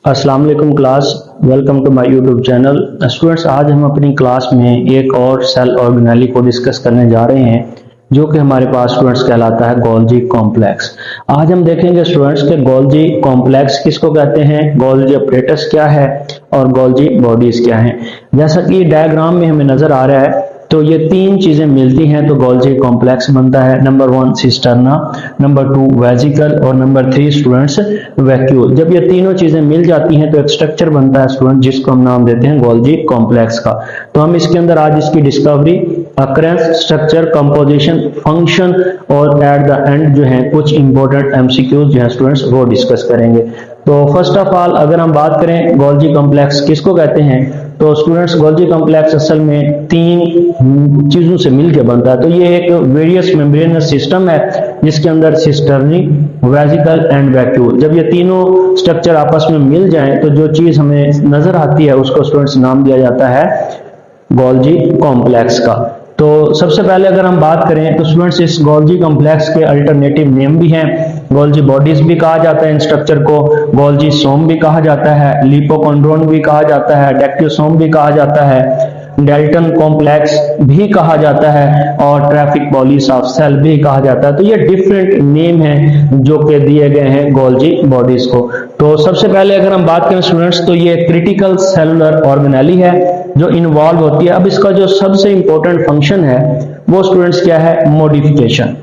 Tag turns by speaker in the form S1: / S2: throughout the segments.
S1: अस्सलाम वालेकुम class, welcome to my YouTube channel. Students, आज हम अपनी क्लास में एक और सेल ऑर्गेनेली को डिस्कस करने जा रहे हैं जो कि हमारे पास स्टूडेंट्स कहलाता है गोल्जी कॉम्प्लेक्स। आज हम देखेंगे स्टूडेंट्स के गोल्जी कॉम्प्लेक्स किसको कहते हैं, गोल्जी अपरेटस क्या है और गोल्जी बॉडीज क्या है। जैसा कि डायग्राम में हमें नजर आ रहा है, तो ये तीन चीजें मिलती हैं तो गोल्जी कॉम्प्लेक्स बनता है। नंबर 1 सिस्टर्ना, नंबर 2 वेजिकल और नंबर 3 स्टूडेंट्स वैक्यूल। जब ये तीनों चीजें मिल जाती हैं तो एक स्ट्रक्चर बनता है स्टूडेंट जिसको हम नाम देते हैं गोल्जी कॉम्प्लेक्स का। तो हम इसके अंदर आज इसकी discovery, occurrence, structure, composition, function और एट द एंड जो है कुछ इंपॉर्टेंट एमसीक्यूज जो है स्टूडेंट्स वो डिस्कस करेंगे। तो फर्स्ट ऑफ ऑल अगर हम बात करें गोल्जी कॉम्प्लेक्स किसको कहते हैं, तो स्टूडेंट्स गोल्जी कॉम्प्लेक्स असल में तीन चीजों से मिलकर बनता है। तो ये एक वेरियस मेम्ब्रेनस सिस्टम है जिसके अंदर सिस्टर्नी, वेजिकल एंड वैक्यूल, जब ये तीनों स्ट्रक्चर आपस में मिल जाएं तो जो चीज हमें नजर आती है उसको स्टूडेंट्स नाम दिया जाता है गोल्जी कॉम्प्लेक्स का। तो सबसे पहले अगर हम बात करें तो स्टूडेंट्स इस गोल्जी कॉम्प्लेक्स के अल्टरनेटिव नेम भी हैं। गोल्जी बॉडीज भी कहा जाता है इन स्ट्रक्चर को, गोल्जी सोम भी कहा जाता है, लिपोकॉन्ड्रोन भी कहा जाता है, डेक्टियोसोम भी कहा जाता है, डेल्टन कॉम्प्लेक्स भी कहा जाता है और ट्रैफिक पॉलिस ऑफ सेल भी कहा जाता है। तो ये डिफरेंट नेम है जो कि दिए गए हैं गोल्जी बॉडीज को। तो सबसे पहले अगर हम बात करें स्टूडेंट्स तो ये क्रिटिकल सेलुलर ऑर्गेनेली है जो इन्वॉल्व होती है। अब इसका जो सबसे इंपॉर्टेंट फंक्शन है वो स्टूडेंट्स क्या है, मॉडिफिकेशन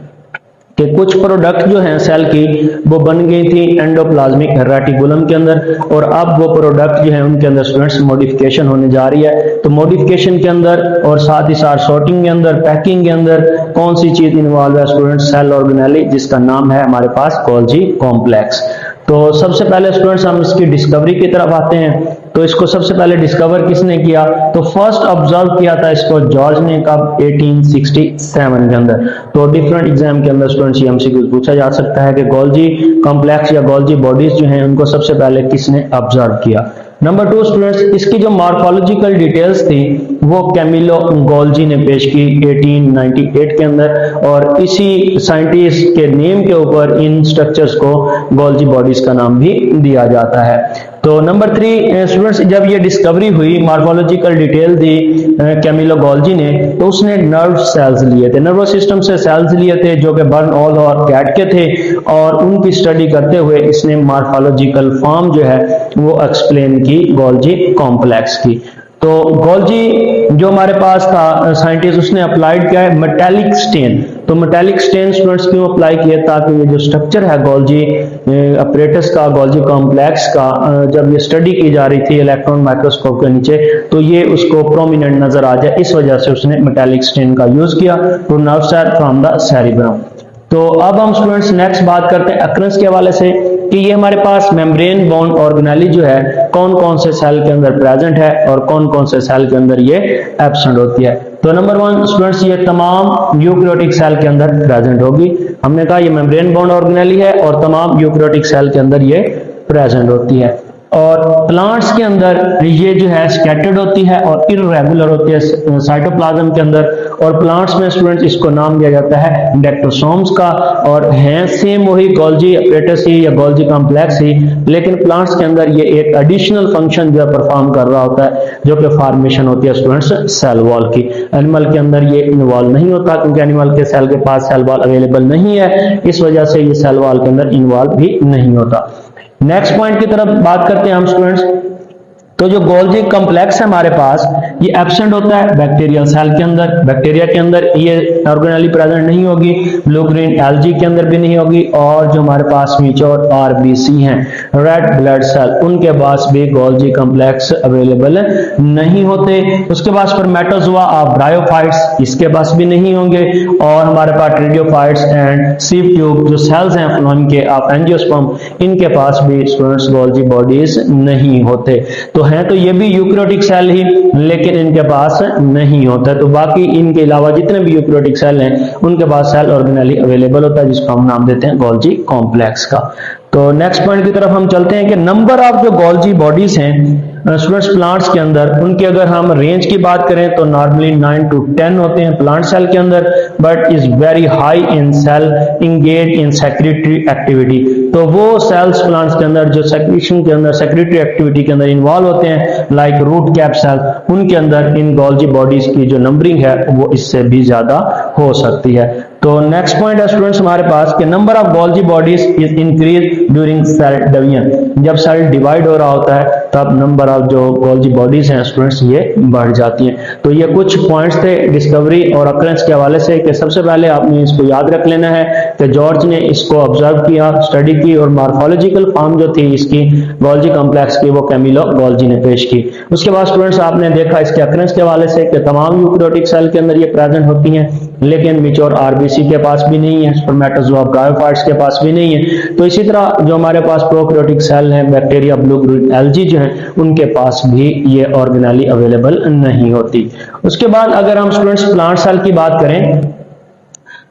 S1: कि कुछ प्रोडक्ट जो हैं सेल की वो बन गई थी एंडोप्लाज्मिक रेटिकुलम के अंदर और अब वो प्रोडक्ट जो है उनके अंदर स्टूडेंट्स मॉडिफिकेशन होने जा रही है। तो मॉडिफिकेशन के अंदर और साथ ही साथ सॉर्टिंग के अंदर, पैकिंग के अंदर कौन सी चीज इन्वॉल्व है स्टूडेंट्स, सेल ऑर्गेनेली जिसका नाम है हमारे पास गोल्जी कॉम्प्लेक्स। तो सबसे पहले स्टूडेंट्स हम इसकी डिस्कवरी की तरफ आते हैं। तो इसको सबसे पहले डिस्कवर किसने किया, तो फर्स्ट ऑब्जर्व किया था इसको जॉर्ज ने कब, 1867 के अंदर। तो डिफरेंट एग्जाम के अंदर स्टूडेंट्स ये एमसीक्यू पूछा जा सकता है कि गोल्जी कॉम्प्लेक्स या गोल्जी बॉडीज जो हैं उनको सबसे पहले किसने ऑब्जर्व किया। नंबर 2 स्टूडेंट्स इसकी जो मॉर्फोलॉजिकल डिटेल्स थी वो कैमिलो गोल्जी ने पेश की 1898 के अंदर और इसी साइंटिस्ट के नेम के ऊपर इन स्ट्रक्चर्स को गोल्जी बॉडीज का नाम भी दिया जाता है। तो नंबर 3 स्टूडेंट्स जब ये डिस्कवरी हुई, मॉर्फोलॉजिकल डिटेल दी कैमिलो गोल्जी ने, तो उसने नर्व सेल्स लिए थे, नर्वस सिस्टम से सेल्स लिए थे जो कि बर्न ऑल और कैट के थे और उनकी स्टडी करते हुए इसने मॉर्फोलॉजिकल फॉर्म जो है वो एक्सप्लेन की गोल्जी कॉम्प्लेक्स की। तो गोल्जी जो हमारे पास था साइंटिस्ट उसने अप्लाइड किया है मेटालिक स्टेन। तो मेटालिक स्टेन स्टूडेंट्स क्यों अप्लाई किए, ताकि ये जो स्ट्रक्चर है गोल्जी अपरेटस का, गोल्जी कॉम्प्लेक्स का, जब ये स्टडी की जा रही थी इलेक्ट्रॉन माइक्रोस्कोप के नीचे तो ये उसको प्रोमिनेंट नजर आ जाए, इस वजह से उसने मेटालिक स्टेन का यूज किया to nerve from the cerebrum. तो अब हम स्टूडेंट्स नेक्स्ट बात करते हैं अकरेंस के हवाले से कि ये हमारे पास मेम्ब्रेन बाउंड ऑर्गेनेली जो है कौन कौन से सेल के अंदर प्रेजेंट है और कौन कौन से सेल के अंदर ये एब्सेंट होती है। तो नंबर 1 स्टूडेंट्स ये तमाम यूकैरियोटिक सेल के अंदर प्रेजेंट होगी। हमने कहा ये मेम्ब्रेन बाउंड ऑर्गेनेली है और तमाम यूकैरियोटिक सेल के अंदर ये प्रेजेंट होती है। और प्लांट्स के अंदर ये जो है स्कैटर्ड होती है और इर्रेगुलर होती है साइटोप्लाज्म के अंदर। और प्लांट्स में स्टूडेंट्स इसको नाम दिया जाता है डेक्टोसोम्स का और हैं सेम वही गोल्जी अपरेटस ही या गोल्जी कॉम्प्लेक्स ही, लेकिन प्लांट्स के अंदर ये एक एडिशनल फंक्शन जो है परफॉर्म कर रहा होता है जो कि फॉर्मेशन होती है स्टूडेंट्स सेल वॉल की। एनिमल के अंदर ये इन्वॉल्व नहीं होता क्योंकि एनिमल के सेल के पास सेल वॉल अवेलेबल नहीं है, इस वजह से ये सेल वॉल के अंदर इन्वॉल्व भी नहीं होता। नेक्स्ट पॉइंट की तरफ बात करते हैं हम स्टूडेंट्स। तो जो गोल्जी कॉम्प्लेक्स है हमारे पास ये एब्सेंट होता है बैक्टीरियल सेल के अंदर। बैक्टीरिया के अंदर ये ऑर्गेनेली प्रेजेंट नहीं होगी, ब्लू ग्रीन एल्गी के अंदर भी नहीं होगी और जो हमारे पास मैच्योर आरबीसी हैं, रेड ब्लड सेल, उनके पास भी गोल्जी कॉम्प्लेक्स अवेलेबल नहीं होते। उसके पास स्पर्मेटोजोआ ऑफ ब्रायोफाइट्स, इसके पास भी नहीं होंगे और हमारे पास रेडियोफाइट्स एंड सीव ट्यूब जो सेल्स हैं फ्लोएम के ऑफ एंजियोस्पर्म, इनके पास भी स्टूडेंट्स गोल्जी बॉडीज नहीं होते। तो हैं तो ये भी यूकैरियोटिक सेल ही लेकिन इनके पास नहीं होता। तो बाकी इनके अलावा जितने भी यूकैरियोटिक सेल हैं उनके पास सेल ऑर्गेनेली अवेलेबल होता है जिसको हम नाम देते हैं गोल्जी कॉम्प्लेक्स का। तो नेक्स्ट पॉइंट की तरफ हम चलते हैं कि नंबर ऑफ जो गोल्जी बॉडीज हैं स्टूडेंट्स प्लांट्स के अंदर, उनकी अगर हम रेंज की बात करें तो नॉर्मली 9 to 10 होते हैं प्लांट सेल के अंदर, but is very high in cell engage in secretary activity. तो वो सेल्स प्लांट्स के अंदर जो सेक्रेशन के अंदर सेक्रेटरी एक्टिविटी के अंदर इन्वॉल्व होते हैं, लाइक रूट कैप सेल, उनके अंदर इन गोल्जी बॉडीज की जो नंबरिंग है वो इससे भी ज्यादा हो सकती है। तो नेक्स्ट पॉइंट है स्टूडेंट्स हमारे पास कि number of Golgi bodies is increase during cell division. जब सेल डिवाइड हो रहा होता है तब नंबर ऑफ जो गोल्जी बॉडीज हैं स्टूडेंट्स ये बढ़ जाती हैं। तो ये कुछ पॉइंट्स थे डिस्कवरी और अकरेंस के हवाले से कि सबसे पहले आपने इसको याद रख लेना है कि जॉर्ज ने इसको ऑब्जर्व किया, स्टडी की और मॉर्फोलॉजिकल फॉर्म जो थी इसकी गोल्जी कॉम्प्लेक्स की वो कैमिलो गोल्जी ने पेश की। उसके बाद स्टूडेंट्स आपने देखा इसके अकरेंस के हवाले से कि तमाम यूकैरियोटिक सेल के अंदर ये प्रेजेंट होती हैं, लेकिन मैच्योर आरबीसी के पास भी नहीं है, स्पर्मेटोजोआ ब्रायोफाइट्स के पास भी नहीं है। तो इसी तरह जो हमारे पास प्रोकैरियोटिक सेल हैं, बैक्टीरिया, ब्लू ग्रीन एल्गी जो है उनके पास भी ये ऑर्गेनेली अवेलेबल नहीं होती। उसके बाद अगर हम स्टूडेंट्स प्लांट सेल की बात करें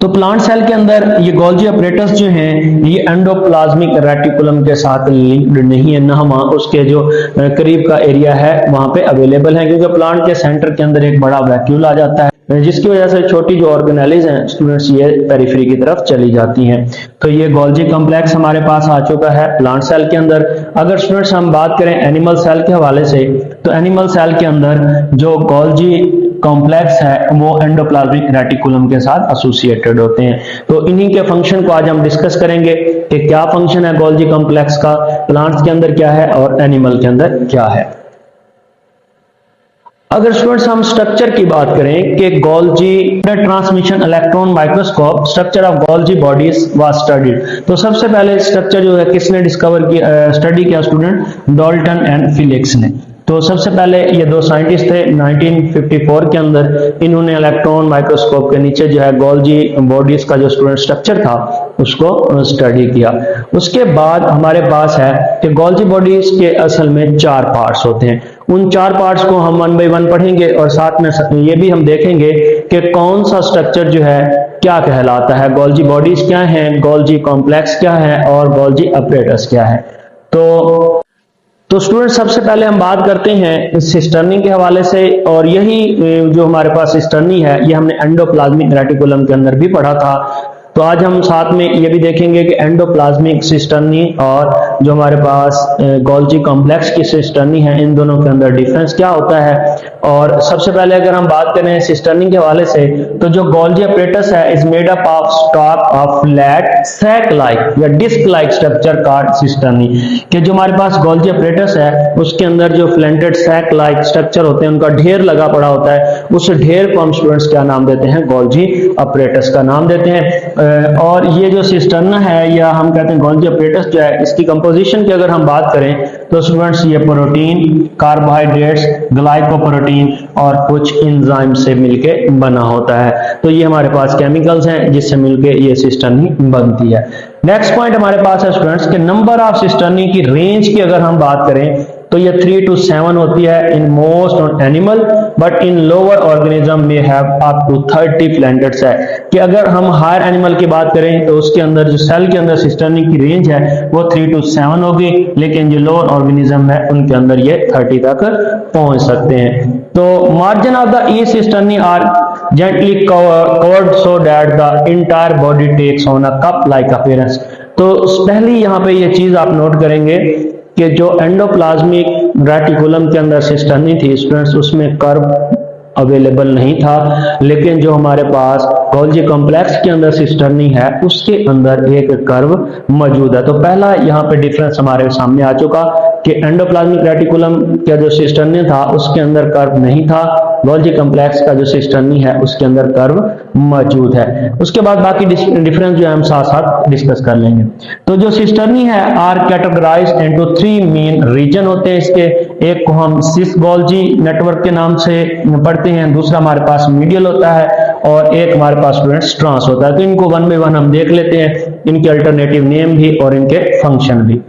S1: तो प्लांट सेल के अंदर ये गोल्जी अपरेटस जो हैं ये एंडोप्लाज्मिक रेटिकुलम के साथ लिंक्ड नहीं है, ना वहां उसके जो करीब का एरिया है वहां पे अवेलेबल है, क्योंकि प्लांट के सेंटर के अंदर एक बड़ा वैक्यूल आ जाता है, जिसकी वजह से छोटी जो ऑर्गेनेलीज हैं स्टूडेंट्स ये पेरिफेरी की तरफ चली जाती हैं। तो ये गोल्जी कॉम्प्लेक्स हमारे पास आ चुका है प्लांट सेल के अंदर। अगर स्टूडेंट्स हम बात करें एनिमल सेल के हवाले से तो एनिमल सेल के अंदर जो गोल्जी कॉम्प्लेक्स है वो एंडोप्लाज्मिक रेटिकुलम के साथ एसोसिएटेड होते हैं। तो इन्हीं के फंक्शन को आज हम डिस्कस करेंगे कि क्या फंक्शन है गोल्जी कॉम्प्लेक्स का, प्लांट्स के अंदर क्या है और एनिमल के अंदर क्या है। अगर स्टूडेंट्स हम स्ट्रक्चर की बात करें कि Golgi transmission electron microscope structure of Golgi bodies was studied, तो सबसे पहले स्ट्रक्चर जो है किसने डिस्कवर किया, स्टडी किया स्टूडेंट, डाल्टन एंड फिलिप्स ने। तो सबसे पहले ये दो साइंटिस्ट थे 1954 के अंदर, इन्होंने इलेक्ट्रॉन माइक्रोस्कोप के नीचे जो है गोल्जी बॉडीज का जो स्टूडेंट स्ट्रक्चर था उसको स्टडी किया। उसके बाद हमारे पास है कि गोल्जी बॉडीज के असल में 4 पार्ट्स होते हैं। उन 4 पार्ट्स को हम 1 बाय 1 पढ़ेंगे और साथ में ये भी हम देखेंगे कि कौन सा स्ट्रक्चर जो है क्या कहलाता है, गोल्जी बॉडीज क्या है, गोल्जी कॉम्प्लेक्स क्या है और गोल्जी अपरेटस क्या है। तो स्टूडेंट सबसे पहले हम बात करते हैं सिस्टर्नी के हवाले से, और यही जो हमारे पास सिस्टर्नी है ये हमने एंडोप्लाज्मिक रेटिकुलम के अंदर भी पढ़ा था। तो आज हम साथ में ये भी देखेंगे कि एंडोप्लाज्मिक सिस्टर्नी और जो हमारे पास गोल्जी कॉम्प्लेक्स की सिस्टर्नी है इन दोनों के अंदर डिफरेंस क्या होता है। और सबसे पहले अगर हम बात करें सिस्टर्नी के हवाले से तो जो गोल्जी अपरेटस है is made up of stack of flat sac like या disc like structure called cisternae, कि जो हमारे पास गोल्जी अपरेटस है उसके अंदर जो फ्लेंटेड सैक लाइक स्ट्रक्चर होते हैं उनका ढेर लगा पड़ा होता है, उस ढेर को हम स्टूडेंट्स क्या नाम देते हैं, गोल्जी अपरेटस का नाम देते हैं। और ये जो सिस्टर्ना है या हम कहते हैं गोल्जी अपरेटस जो है इसकी कंपोजिशन की अगर हम बात करें तो स्टूडेंट्स ये प्रोटीन, कार्बोहाइड्रेट्स, ग्लाइकोप्रोटीन और कुछ एंजाइम से मिलके बना होता है। तो ये हमारे पास केमिकल्स हैं जिससे मिलके ये सिस्टर्नी बनती है। नेक्स्ट पॉइंट हमारे पास है स्टूडेंट्स के नंबर ऑफ सिस्टर्नी की रेंज की अगर हम बात करें तो ये 3 to 7 होती है in most on animal, but in lower organism में हैव अप टू 30 प्लेंटेट्स है, कि अगर हम हायर एनिमल की बात करें तो उसके अंदर जो सेल के अंदर सिस्टर्नी की रेंज है वो 3 to 7 होगी, लेकिन जो लोअर ऑर्गेनिज्म है उनके अंदर ये 30 तक पहुंच सकते हैं। तो margin of the each cisternae are gently covered so that the entire body takes on a cup like appearance। तो पहली यहाँ पे ये चीज आप नोट करेंगे कि जो एंडोप्लाज्मिक रेटिकुलम के अंदर सिस्टर्नी थी स्टूडेंट्स उसमें कर्व अवेलेबल नहीं था, लेकिन जो हमारे पास गोल्जी कॉम्प्लेक्स के अंदर सिस्टर्नी है उसके अंदर एक कर्व मौजूद है। तो पहला यहाँ पे डिफरेंस हमारे सामने आ चुका कि एंडोप्लाज्मिक रेटिकुलम का जो सिस्टर्नी था उसके अंदर कर्व नहीं था, गोल्जी कॉम्प्लेक्स का जो सिस्टर्नी है उसके अंदर कर्व मौजूद है। उसके बाद बाकी डिफरेंस जो है हम साथ साथ डिस्कस कर लेंगे। तो जो सिस्टर्नी है are categorised into 3 main region होते हैं इसके, एक को हम सिस गोल्जी नेटवर्क के नाम से पढ़ते हैं, दूसरा हमारे पास मीडियल होता है और एक हमारे पास स्टूडेंट्स ट्रांस होता है। तो इनको 1 by 1 हम देख लेते हैं, इनके अल्टरनेटिव नेम भी और इनके फंक्शन भी।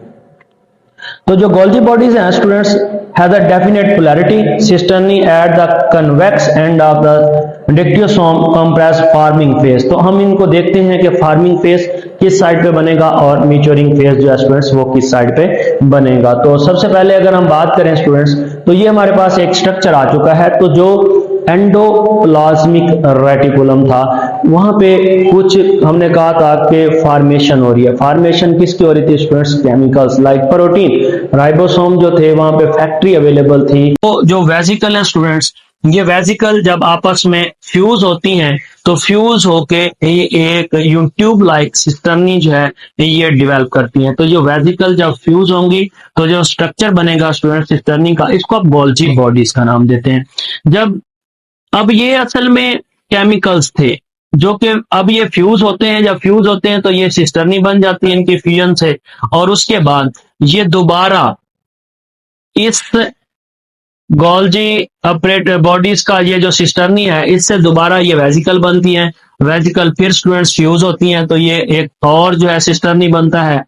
S1: तो जो गोल्जी बॉडीज हैं students has a definite polarity, cisternae at the convex end of the dictyosome compress farming phase. तो हम इनको देखते हैं कि फार्मिंग फेज किस साइड पे बनेगा और मैच्योरिंग फेज जो है स्टूडेंट्स वो किस साइड पे बनेगा। तो सबसे पहले अगर हम बात करें स्टूडेंट्स, तो ये हमारे पास एक स्ट्रक्चर आ चुका है। तो जो एंडोप्लाज्मिक रेटिकुलम था, वहां पे कुछ हमने कहा था कि फॉर्मेशन हो रही है। फॉर्मेशन किसकी हो रही थी students? Chemicals like protein, ribosome जो थे वहां पे फैक्ट्री अवेलेबल थी। तो जो वेसिकल है स्टूडेंट्स, ये वेसिकल जब आपस में फ्यूज होती हैं तो फ्यूज होके ये एक ट्यूब लाइक सिस्टर्नी जो है ये डेवलप करती हैं। तो जो वेसिकल जब फ्यूज होंगी तो जो स्ट्रक्चर बनेगा स्टूडेंट सिस्टर्नी का, इसको आप गोल्जी बॉडीज का नाम देते हैं। जब अब ये असल में केमिकल्स थे जो कि अब ये फ्यूज होते हैं, जब फ्यूज होते हैं तो ये सिस्टर्नी बन जाती है इनकी फ्यूजन से, और उसके बाद ये दोबारा इस गोल्जी अपरेट बॉडीज का ये जो सिस्टर्नी है इससे दोबारा ये वेसिकल बनती हैं। वेसिकल फिर स्टूडेंट्स फ्यूज होती हैं तो ये एक और जो है सिस्टर्नी बनता है।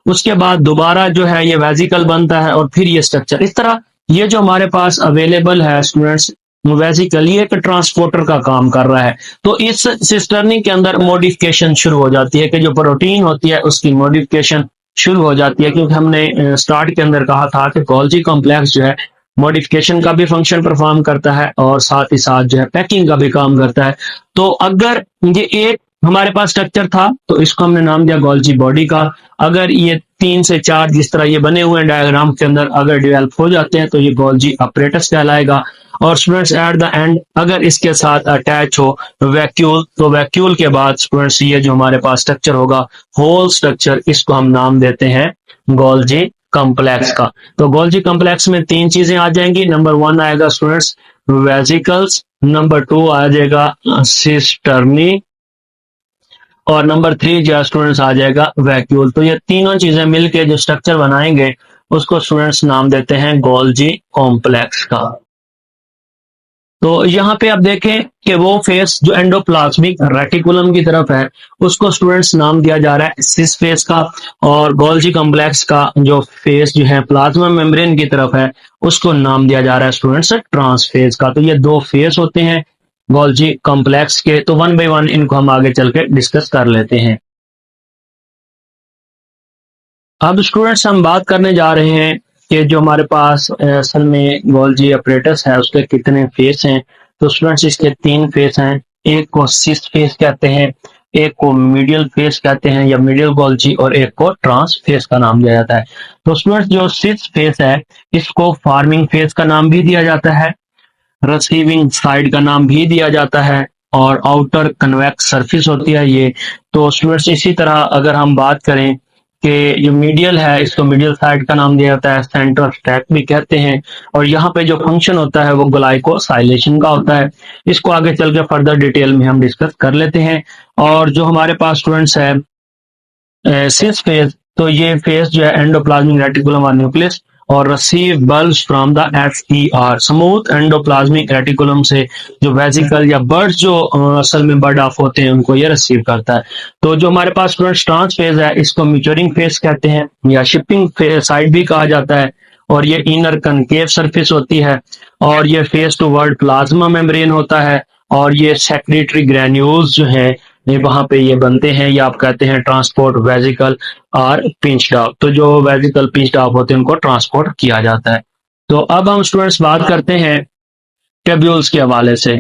S1: उसके बाद दोबारा जो है ये वेसिकल बनता है और फिर ये स्ट्रक्चर। इस तरह ये जो हमारे पास अवेलेबल है स्टूडेंट्स वेसिकल, ये एक ट्रांसपोर्टर का काम कर रहा है। तो इस सिस्टर्नी के अंदर मॉडिफिकेशन शुरू हो जाती है कि जो प्रोटीन होती है उसकी मॉडिफिकेशन शुरू हो जाती है, क्योंकि हमने स्टार्ट के अंदर कहा था कि गोल्जी कॉम्प्लेक्स जो है मॉडिफिकेशन का भी फंक्शन परफॉर्म करता है और साथ ही साथ जो है पैकिंग का भी काम करता है। तो अगर ये एक हमारे पास स्ट्रक्चर था तो इसको हमने नाम दिया गोल्जी बॉडी का। अगर ये 3 से 4 जिस तरह ये बने हुए हैं डायग्राम के अंदर अगर डेवलप हो जाते हैं तो ये गोल्जी अपरेटस कहलाएगा। और स्टूडेंट्स एट द एंड अगर इसके साथ अटैच हो वैक्यूल, तो वैक्यूल के बाद स्टूडेंट्स ये जो हमारे पास स्ट्रक्चर होगा होल स्ट्रक्चर, इसको हम नाम देते हैं गोल्जी कॉम्प्लेक्स का। तो गोल्जी कॉम्प्लेक्स में 3 चीजें आ जाएंगी। नंबर 1 आएगा स्टूडेंट्स वेसिकल्स, नंबर 2 आ जाएगा सिस्टर्नी, और नंबर 3 जो स्टूडेंट्स आ जाएगा वैक्यूल। तो ये तीनों चीजें मिलके जो स्ट्रक्चर बनाएंगे उसको स्टूडेंट्स नाम देते हैं गोल्जी कॉम्प्लेक्स का। तो यहाँ पे आप देखें कि वो फेस जो एंडोप्लाज्मिक रेटिकुलम की तरफ है उसको स्टूडेंट्स नाम दिया जा रहा है सिस फेस का, और गोल्जी कॉम्प्लेक्स का जो फेस जो है प्लाज्मा मेम्ब्रेन की तरफ है उसको नाम दिया जा रहा है स्टूडेंट्स ट्रांसफेज का। तो ये 2 फेस होते हैं गोल्जी कॉम्प्लेक्स के। तो 1 बाय 1 इनको हम आगे चल के डिस्कस कर लेते हैं। अब स्टूडेंट्स हम बात करने जा रहे हैं कि जो हमारे पास असल में गोल्जी अपरेटस है उसके कितने फेस हैं। तो स्टूडेंट्स इसके 3 फेस हैं। एक को सिस फेस कहते हैं, एक को मीडियल फेस कहते हैं या मीडियल गोल्जी, और एक को ट्रांस फेस का नाम दिया जाता है। तो स्टूडेंट्स जो सिस फेस है इसको फार्मिंग फेस का नाम भी दिया जाता है, रिसीविंग साइड का नाम भी दिया जाता है, और आउटर कन्वेक्स सरफेस होती है ये। तो स्टूडेंट्स इसी तरह अगर हम बात करें कि जो मीडियल है इसको मीडियल साइड का नाम दिया जाता है, सेंटर स्टैक भी कहते हैं, और यहाँ पे जो फंक्शन होता है वो ग्लाइकोसाइलेशन का होता है। इसको आगे चल के फर्दर डिटेल में हम डिस्कस कर लेते हैं। और जो हमारे पास स्टूडेंट्स है सिस फेज, तो ये फेज जो है एंडोप्लाज्मिक रेटिकुलम और न्यूक्लियस, और receive bulbs from the SER smooth endoplasmic reticulum से जो वेसिकल या बर्ड्स जो असल में बर्ड ऑफ होते हैं उनको ये रिसीव करता है। तो जो हमारे पास स्टूडेंट्स ट्रांस फेज है इसको मैच्योरिंग फेज कहते हैं या शिपिंग साइड भी कहा जाता है, और ये इनर कनकेव सरफेस होती है, और ये फेस टूवर्ड प्लाज्मा मेम्ब्रेन होता है, और ये सेक्रेटरी ग्रैन्यूल्स जो है ये वहां पे ये बनते हैं, या आप कहते हैं ट्रांसपोर्ट वेसिकल और पिंच्ड ऑफ। तो जो वेसिकल पिंच्ड ऑफ होते हैं उनको ट्रांसपोर्ट किया जाता है। तो अब हम स्टूडेंट्स बात करते हैं टेब्यूल्स के हवाले से।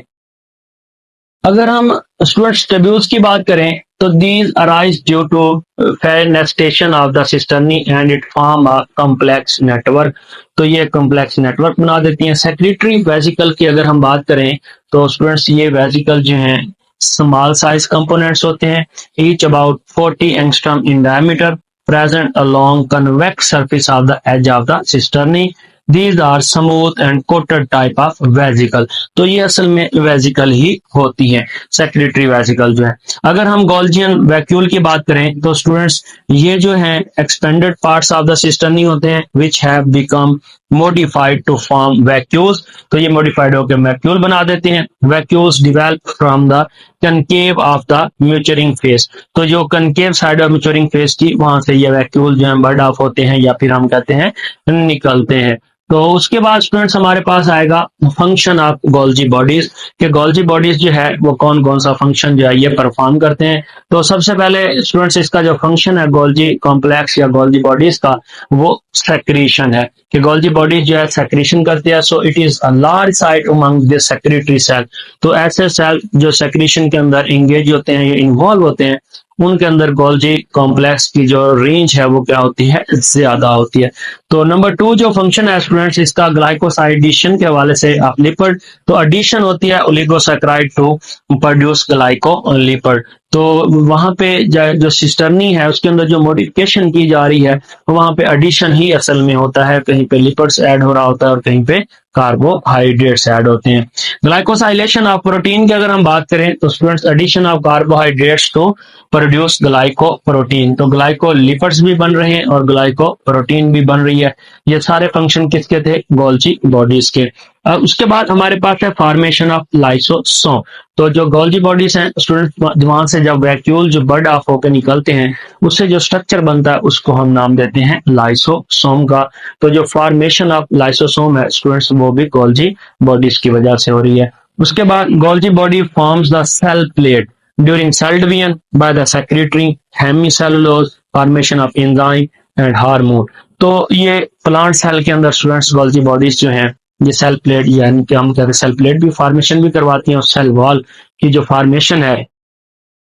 S1: अगर हम स्टूडेंट्स टेब्यूल्स की बात करें तो these arise due to fenestration of the cisternae and it form a complex network. तो ये कॉम्प्लेक्स नेटवर्क बना देती हैं। सेक्रेटरी वेसिकल की अगर हम बात करें तो स्टूडेंट्स ये वेसिकल जो हैं स्मॉल साइज कंपोनेंट्स होते हैं, each about 40 angstrom in diameter, present along convex surface of the edge of the cisternae. These are smooth and coated type of vesicle. तो ये असल में वेसिकल ही होती है, सेक्रेटरी वेसिकल जो है। अगर हम गोल्जियन वैक्यूल की बात करें तो स्टूडेंट्स ये जो है expanded parts of the cisternae होते हैं which have become modified to form vacuoles। तो ये modified होकर वैक्यूल बना देते हैं। Vacuoles develop from the concave of the maturing phase। तो जो concave side of maturing phase थी वहां से ये वैक्यूल जो है बर्ड ऑफ होते हैं या फिर हम कहते हैं निकलते हैं। तो उसके बाद स्टूडेंट्स हमारे पास आएगा फंक्शन ऑफ गोल्जी बॉडीज, कि गोल्जी बॉडीज जो है वो कौन कौन सा फंक्शन जो है ये परफॉर्म करते हैं। तो सबसे पहले स्टूडेंट्स इसका जो फंक्शन है गोल्जी कॉम्प्लेक्स या गोल्जी बॉडीज का, वो सेक्रीशन है, कि गोल्जी बॉडीज जो है सेक्रीशन करती है। So it is a large site among this secretary cell. तो ऐसे सेल जो सेक्रीशन के अंदर इंगेज होते हैं या इन्वॉल्व होते हैं, उनके अंदर गोल्जी कॉम्प्लेक्स की जो रेंज है वो क्या होती है, ज्यादा होती है। तो नंबर 2 जो फंक्शन है स्टूडेंट्स इसका ग्लाइकोसाइडेशन के हवाले से आप लिपिड, तो एडिशन होती है ओलिगोसैकेराइड टू प्रोड्यूस ग्लाइकोलिपिड। तो वहां पे जो सिस्टर्नी है उसके अंदर जो मॉडिफिकेशन की जा रही है वहां पे एडिशन ही असल में होता है, कहीं पे लिपिड्स ऐड हो रहा होता है और कहीं पे कार्बोहाइड्रेट्स ऐड होते हैं। ग्लाइकोसाइलेशन ऑफ प्रोटीन की अगर हम बात करें तो students addition of carbohydrates to produce glycoprotein, तो ग्लाइकोलिपिड्स भी बन रहे हैं और ग्लाइकोप्रोटीन भी बन रही है। ये सारे फंक्शन किसके थे, गोल्जी बॉडीज के। उसके बाद हमारे पास है फॉर्मेशन ऑफ लाइसोसोम। तो जो गोल्जी बॉडीज हैं स्टूडेंट, वहां से जब वैक्यूल जो बर्ड ऑफ होकर निकलते हैं उससे जो स्ट्रक्चर बनता है उसको हम नाम देते हैं लाइसोसोम का। तो जो फॉर्मेशन ऑफ लाइसोसोम है स्टूडेंट्स वो भी गोल्जी बॉडीज की वजह से हो रही है। उसके बाद Golgi body forms the cell plate during cell division by the secretory hemicellulose formation of enzyme and hormone। तो ये प्लांट सेल के अंदर स्टूडेंट्स गोल्जी बॉडीज जो हैं ये सेल प्लेट, यानी कि हम कहते हैं सेल प्लेट भी फॉर्मेशन भी करवाती हैं और सेल वॉल की जो फॉर्मेशन है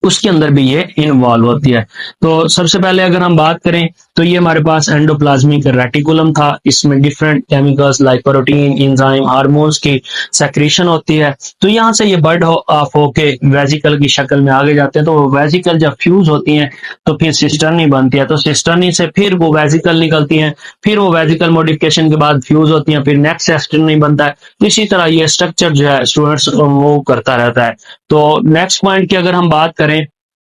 S1: उसके अंदर भी ये इन्वॉल्व होती है। तो सबसे पहले अगर हम बात करें तो ये हमारे पास एंडोप्लाज्मिक रेटिकुलम था, इसमें different chemicals like protein enzyme hormones की सेक्रेशन होती है। तो यहाँ से ये बर्ड ऑफ होके वेजिकल की शक्ल में आगे जाते हैं। तो वो वेजिकल जब फ्यूज होती हैं तो फिर सिस्टर्नी बनती है, तो सिस्टर्नी से फिर वो वेजिकल निकलती हैं, फिर वो वेजिकल मॉडिफिकेशन के बाद फ्यूज होती हैं, फिर नेक्स्ट सिस्टर्नी बनता है। इसी तरह ये स्ट्रक्चर जो है स्टूडेंट्स वो करता रहता है। तो नेक्स्ट पॉइंट की अगर हम बात करें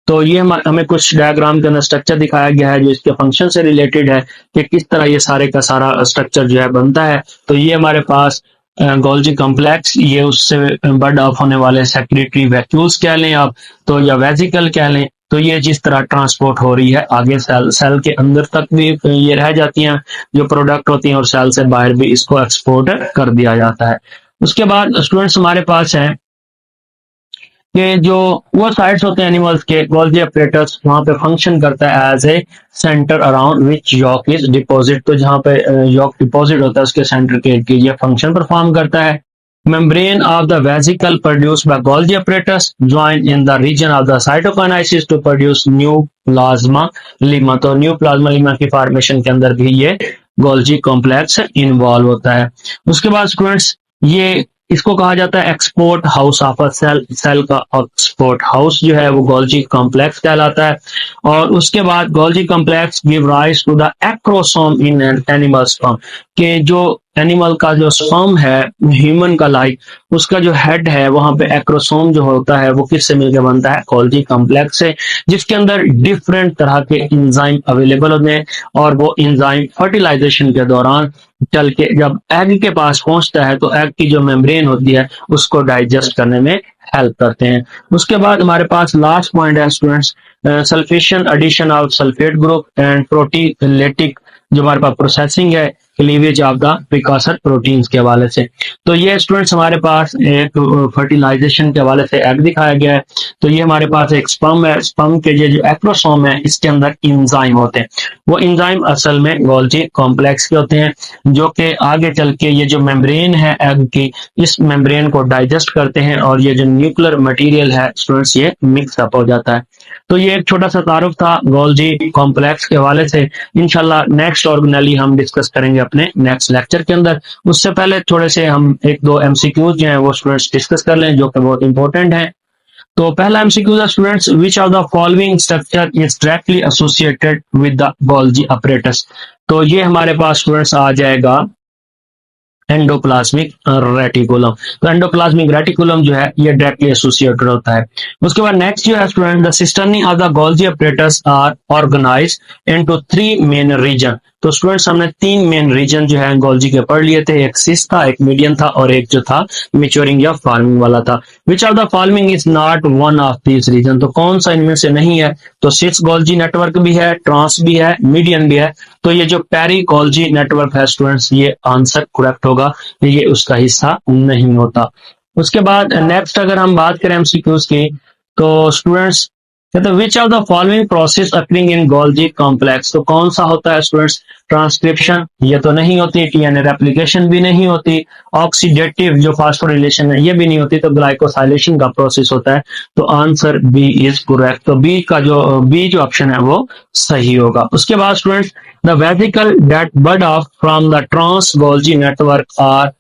S1: तो ये हमें कुछ डायग्राम के अंदर स्ट्रक्चर दिखाया गया है जो इसके फंक्शन से रिलेटेड है कि किस तरह ये सारे का सारा स्ट्रक्चर जो है बनता है। तो ये हमारे पास गोल्जी कॉम्प्लेक्स, ये उससे बर्ड ऑफ होने वाले सेक्रेटरी वैक्यूल्स कह लें आप, तो या वेजिकल कह लें। तो ये जिस तरह ट्रांसपोर्ट हो रही है आगे सेल के अंदर तक भी ये रह जाती हैं जो प्रोडक्ट होती हैं और सेल से बाहर भी इसको एक्सपोर्ट कर दिया जाता है। उसके बाद स्टूडेंट्स हमारे पास है कि जो वो साइट्स होते हैं एनिमल्स के गोल्जी अपरेटस, वहां पे फंक्शन करता है as a centre around which yolk is deposit. तो जहां पे यॉक डिपॉजिट होता है उसके सेंटर के ये फंक्शन परफॉर्म करता है। membrane of the vesicle produced by Golgi apparatus join in the region of the cytokinesis to produce new plasma lemma। तो न्यू प्लाज्मा लीमा की फॉर्मेशन के अंदर भी ये गोल्जी कॉम्प्लेक्स इन्वॉल्व होता है। उसके बाद स्टूडेंट्स ये इसको कहा जाता है export house of a cell. Cell का एक्सपोर्ट हाउस जो है वो गोल्जी कॉम्प्लेक्स कहलाता है। और उसके बाद Golgi complex give rise to the acrosome in animal sperm, के जो एनिमल का जो स्पर्म है ह्यूमन का लाइक उसका जो हेड है वहां पे एक्रोसोम जो होता है वो किससे मिलकर बनता है, गोल्जी कॉम्प्लेक्स से, जिसके अंदर डिफरेंट तरह के एंजाइम अवेलेबल होते हैं और वो एंजाइम फर्टिलाइजेशन के दौरान चल के जब एग के पास पहुंचता है तो एग की जो मेम्ब्रेन होती है उसको डाइजेस्ट करने में हेल्प करते हैं। उसके बाद हमारे पास लास्ट पॉइंट है students sulphation addition of sulphate group and proteolytic, जो हमारे पास प्रोसेसिंग है cleavage of the precursor proteins के हवाले से। तो ये स्टूडेंट्स हमारे पास एक फर्टिलाइजेशन के हवाले से एग दिखाया गया है। तो ये हमारे पास एक स्पर्म है, स्पर्म के ये जो एक्रोसोम है इसके अंदर एंजाइम होते हैं। वो एंजाइम असल में गोल्जी कॉम्प्लेक्स के होते हैं जो कि आगे चल के ये जो मेम्ब्रेन है एग की इस मेम्ब्रेन को डाइजेस्ट करते हैं और ये जो न्यूक्लियर मटेरियल है स्टूडेंट्स ये मिक्स अप हो जाता है। तो ये एक छोटा सा तारुफ था गोल्जी कॉम्प्लेक्स के हवाले से। इंशाल्लाह नेक्स्ट ऑर्गेनली हम डिस्कस करेंगे अपने नेक्स्ट लेक्चर के अंदर। उससे पहले थोड़े से हम एक दो एमसीक्यूज जो हैं वो स्टूडेंट्स डिस्कस कर लें जो कि बहुत इंपॉर्टेंट है। तो पहला एमसीक्यू है students, which of the following structure is directly associated with the Golgi apparatus. तो ये हमारे पास स्टूडेंट्स आ जाएगा एंडोप्लाज्मिक रेटिकुलम। तो एंडोप्लाज्मिक रेटिकुलम जो है ये डायरेक्टली एसोसिएटेड होता है। उसके बाद नेक्स्ट जो है student, the cisternae of the Golgi apparatus are organised into 3 main region. तो स्टूडेंट्स हमने 3 मेन रीजन जो है गोल्जी के पढ़ लिए थे, एक सिस था, एक मीडियन था और एक जो था मेच्योरिंग या फार्मिंग वाला था। Which of the following is not one of this region, तो कौन सा इनमें से नहीं है? तो सिस गोल्जी नेटवर्क भी है, ट्रांस भी है, मीडियन भी है, तो ये जो पेरी गोल्जी नेटवर्क है स्टूडेंट्स, ये आंसर करेक्ट होगा, ये उसका हिस्सा नहीं होता। उसके बाद नेक्स्ट अगर हम बात करें एमसीक्यूज की, तो स्टूडेंट्स कहते हैं विच of the following process occurring in Golgi complex, तो कौन सा होता है स्टूडेंट्स? ट्रांसक्रिप्शन ये तो नहीं होती, डीएनए रेप्लिकेशन भी नहीं होती, ऑक्सीडेटिव जो फास्फोरिलेशन है ये भी नहीं होती, तो ग्लाइकोसाइलेशन का प्रोसेस होता है। तो आंसर बी इज करेक्ट, तो बी जो ऑप्शन है वो सही होगा। उसके बाद students the vesicle that bud off from the trans Golgi network are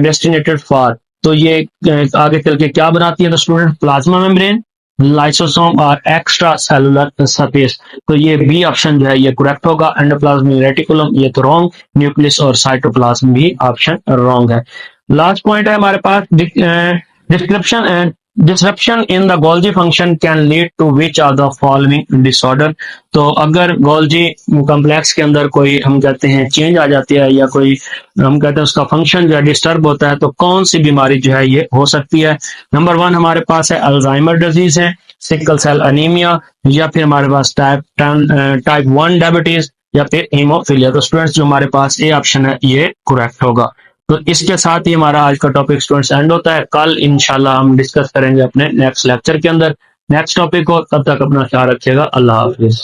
S1: destinated for, तो ये आगे चल के क्या बनाती है? तो स्टूडेंट प्लाज्मा मेम्ब्रेन, लाइसोसोम और एक्स्ट्रा सेलुलर स्पेस, तो ये बी ऑप्शन जो है ये करेक्ट होगा। एंडोप्लाज्मिक रेटिकुलम ये तो रॉन्ग, न्यूक्लियस और साइटोप्लाज्म भी ऑप्शन रॉन्ग है। लास्ट पॉइंट है हमारे पास description and disruption in the Golgi function can lead to which of the following disorder, तो अगर गोल्जी कॉम्प्लेक्स के अंदर कोई हम कहते हैं चेंज आ जाती है या कोई हम कहते हैं उसका फंक्शन जो है डिस्टर्ब होता है, तो कौन सी बीमारी जो है ये हो सकती है? नंबर 1 हमारे पास है अल्जाइमर डिजीज है, सिकल सेल अनीमिया, या फिर हमारे पास टाइप 1 डायबिटीज, या फिर हीमोफीलिया। तो स्टूडेंट्स जो हमारे पास ए ऑप्शन है ये करेक्ट होगा। तो इसके साथ ही हमारा आज का टॉपिक स्टूडेंट्स एंड होता है। कल इंशाल्लाह हम डिस्कस करेंगे अपने नेक्स्ट लेक्चर के अंदर नेक्स्ट टॉपिक को। तब तक अपना ख्याल रखिएगा। अल्लाह हाफिज।